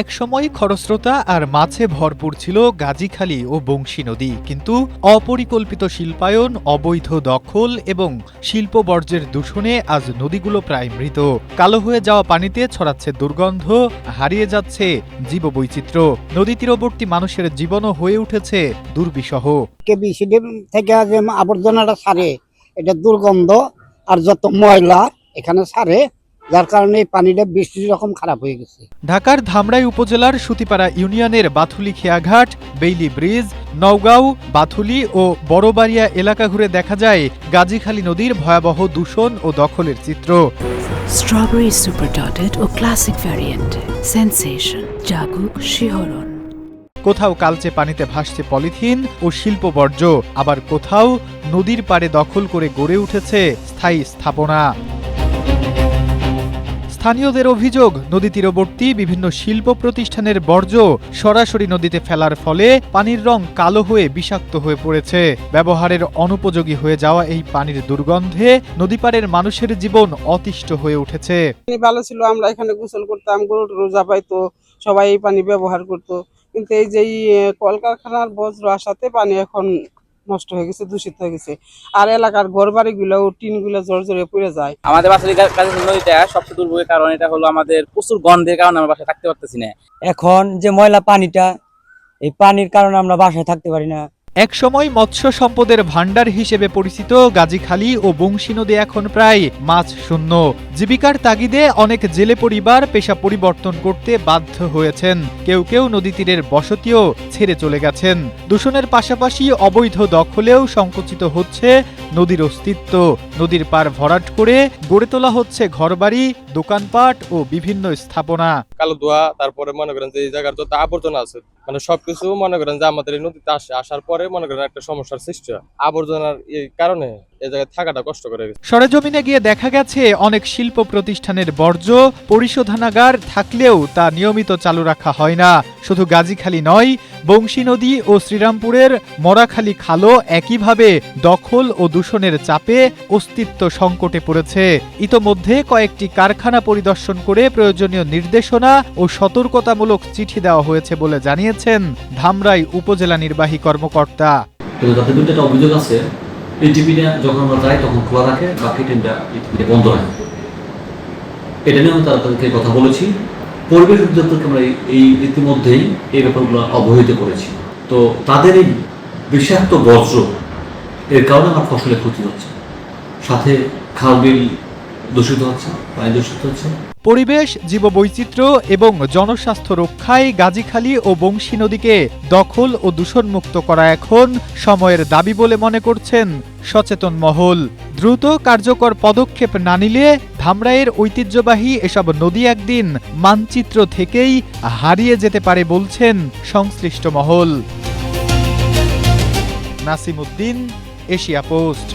একসময় খরস্রোতা আর মাছে ভরপুর ছিল গাজীখালী ও বংশী নদী, কিন্তু অপরিকল্পিত শিল্পায়ন, অবৈধ দখল এবং শিল্প বর্জ্যের দূষণে আজ নদীগুলো প্রায় মৃত। কালো হয়ে যাওয়া পানিতে ছড়াচ্ছে দুর্গন্ধ, হারিয়ে যাচ্ছে জীববৈচিত্র্য। নদী তীরবর্তী মানুষের জীবনও হয়ে উঠেছে দুর্বিষহ। কেবিসিডি থেকে যে আবর্জনাটা ছাড়ে, এটা দুর্গন্ধ আর যত ময়লা এখানে ছাড়ে, যার কারণে এই পানিটা বেশি রকম খারাপ হয়ে গেছে। ঢাকার ধামরাই উপজেলার সুতিপাড়া ইউনিয়নের বাথুলি খেয়াঘাট, বেইলি ব্রিজ, নওগাঁও, বাথুলি ও বড়বাড়িয়া এলাকা ঘুরে দেখা যায় গাজীখালী নদীর ভয়াবহ দূষণ ও দখলের চিত্র। স্ট্রবেরি সুপার ডটেড ও ক্লাসিক ভ্যারিয়েন্টে সেন্সেশন জাগুক শিহরণ। কোথাও কালচে পানিতে ভাসছে পলিথিন ও শিল্প বর্জ্য, আবার কোথাও নদীর পাড়ে দখল করে গড়ে উঠেছে স্থায়ী স্থাপনা। স্থানীয়দের অভিযোগ, নদী তীরবর্তী বিভিন্ন শিল্প প্রতিষ্ঠানের বর্জ্য সরাসরি নদীতে ফেলার ফলে পানির রং কালো হয়ে বিষাক্ত হয়ে পড়েছে। ব্যবহারের অনুপযোগী হয়ে যাওয়া এই পানির দুর্গন্ধে নদীপাড়ের মানুষের জীবন অতিষ্ঠ হয়ে উঠেছে। ভালো ছিল, আমরা এখানে গোসল করতাম, গরু রোজা পাইতো, সবাই এই পানি ব্যবহার করত, কিন্তু এই যে কলকারখানার বজ্র আসাতে পানি এখন নষ্ট হয়ে গেছে, দূষিত হয়ে গেছে। আর এলাকার ঘর বাড়ি গুলো টিন গুলো জর্জরে পড়ে যায়। আমাদের বাসার কাছে নদীটা সবচেয়ে দুর্ভোগের কারণ এটা হলো আমাদের প্রচুর গন্ধের কারণে আমরা বাসায় থাকতে পারতেছি না। এখন যে ময়লা পানিটা, এই পানির কারণে আমরা বাসায় থাকতে পারি না। একসময় মৎস্য সম্পদের ভাণ্ডার হিসেবে পরিচিত গাজীখালী ও বংশী নদী এখন প্রায় মাছ শূন্য। জীবিকার তাগিদে অনেক জেলে পরিবার পেশা পরিবর্তন করতে বাধ্য হয়েছেন। কেউ কেউ নদী তীরের বসতিও ছেড়ে চলে গেছেন। দূষণের পাশাপাশি অবৈধ দখলেও সংকুচিত হচ্ছে নদীর অস্তিত্ব। নদীর পার ভরাট করে গড়ে তোলা হচ্ছে ঘরবাড়ি, দোকানপাট ও বিভিন্ন স্থাপনা। কালো ধোয়া, তারপরে মনে করেন যে এই জায়গার যত আবর্জনা আছে, মানে সবকিছু মনে করেন যে আমাদের এই নদীতে আসার পরে মনে করেন একটা সমস্যার সৃষ্টি হয়। আবর্জনার এই কারণে এই জায়গায় থাকাটা কষ্ট করে গেছে। সরেজমিনে গিয়ে দেখা গেছে অনেক শিল্প প্রতিষ্ঠানের বর্জ্য পরিশোধনাগার থাকলেও তা নিয়মিত চালু রাখা হয় না। শুধু গাজীখালী নয়, বংশী নদী ও শ্রীরামপুরের মরাখালী খালও একইভাবে দখল ও দূষণের চাপে অস্তিত্ব সংকটে পড়েছে। ইতোমধ্যে কয়েকটি কারখানা পরিদর্শন করে প্রয়োজনীয় নির্দেশনা ও সতর্কতামূলক চিঠি দেওয়া হয়েছে বলে জানিয়েছেন ধামরাই উপজেলা নির্বাহী কর্মকর্তা। অভিযোগ আছে, এই টিভিটা যখন আমরা যাই তখন খোলা রাখে, বাকি টিভিটা বন্ধ রাখে। এটা নিয়ে আমরা তাদেরকে কথা বলেছি। পরিবেশ অধিদপ্তরকে আমরা এই ইতিমধ্যেই এই ব্যাপারগুলো অবহিত করেছি। তো তাদের এই বিষাক্ত বর্জ্য এর কারণে আমার ফসলের ক্ষতি হচ্ছে, সাথে খাল বিল দূষিত হচ্ছে, পানি দূষিত হচ্ছে। পরিবেশ, জীববৈচিত্র্য এবং জনস্বাস্থ্য রক্ষায় গাজীখালী ও বংশী নদীকে দখল ও দূষণমুক্ত করা এখন সময়ের দাবি বলে মনে করছেন সচেতন মহল। দ্রুত কার্যকর পদক্ষেপ না নিলে ধামরাইয়ের ঐতিহ্যবাহী এসব নদী একদিন মানচিত্র থেকেই হারিয়ে যেতে পারে বলছেন সংশ্লিষ্ট মহল। Nasimuddin, Asia post.